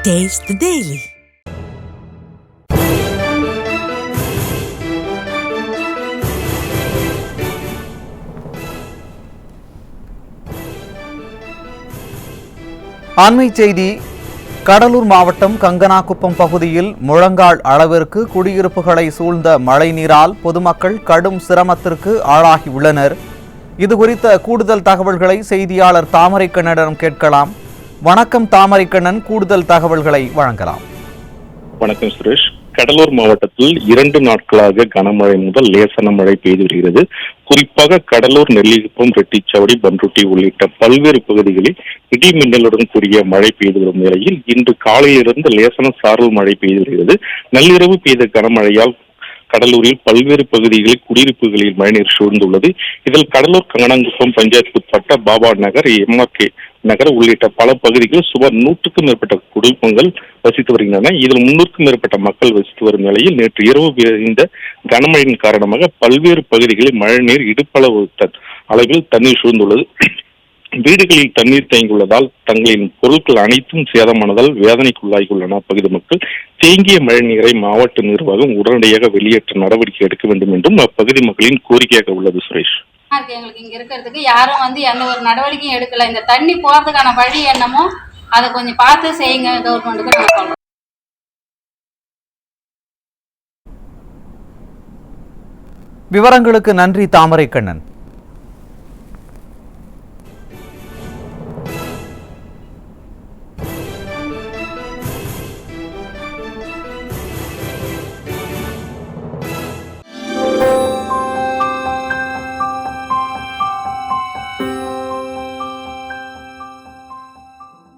Taste the Daily. அண்மை செய்தி. கடலூர் மாவட்டம் கங்கனாகுப்பம் பகுதியில் முழங்கால் அளவிற்கு குடியிருப்புகளை சூழ்ந்த மழைநீரால் பொதுமக்கள் கடும் சிரமத்திற்கு ஆளாகியுள்ளனர். இதுகுறித்த கூடுதல் தகவல்களை செய்தியாளர் தாமரைக்கண்ணனிடம் கேட்கலாம். வணக்கம் தாமரைக்கண்ணன், கூடுதல் தகவல்களை வழங்கலாம். வணக்கம் சுரேஷ். கடலூர் மாவட்டத்தில் 2 நாட்களாக கனமழை முதல் லேசான மழை பெய்து வருகிறது. குறிப்பாக கடலூர், நெல்லிக்குப்பம், ரெட்டிச்சாவடி, பண்ருட்டி உள்ளிட்ட பல்வேறு பகுதிகளில் இடி மின்னலுடன் கூடிய மழை பெய்து வரும் நிலையில் இன்று காலையிலிருந்து லேசான சாரல் மழை பெய்து வருகிறது. நள்ளிரவு பெய்த கனமழையால் கடலூரில் பல்வேறு பகுதிகளில் குடியிருப்புகளில் மழைநீர் சூழ்ந்துள்ளது. இதில் கடலூர் கங்கனாங்குப்பம் பஞ்சாயத்துக்கு உட்பட்ட பாபா நகர், MRK நகர் உள்ளிட்ட பல பகுதிகளில் சுமார் 100க்கும் மேற்பட்ட குடும்பங்கள் வசித்து வருகின்றன. இதில் 300க்கும் மேற்பட்ட மக்கள் வசித்து வரும் நிலையில் நேற்று இரவு இந்த கனமழையின் காரணமாக பல்வேறு பகுதிகளில் மழைநீர் இடுப்பளவு அளவில் தண்ணீர் சூழ்ந்துள்ளது. வீடுகளில் தண்ணீர் தேங்கியுள்ளதால் தங்களின் பொருட்கள் அனைத்தும் சேதமானதால் வேதனைக்குள்ளாகியுள்ளன அப்பகுதி மக்கள். தேங்கிய மழை நீரை மாவட்ட நிர்வாகம் உடனடியாக வெளியேற்ற நடவடிக்கை எடுக்க வேண்டும் என்றும் அப்பகுதி மக்களின் கோரிக்கையாக உள்ளது. சுரேஷ், எங்களுக்கு இங்க இருக்கிறதுக்கு யாரும் எந்த ஒரு நடவடிக்கையும் எடுக்கல. இந்த தண்ணி போறதுக்கான வழி என்னமோ அதை கொஞ்சம் பார்த்து செய்யுங்க கவர்மெண்ட்டுக்கு நான் சொல்றேன். விவரங்களுக்கு நன்றி தாமரைக்கண்ணன்.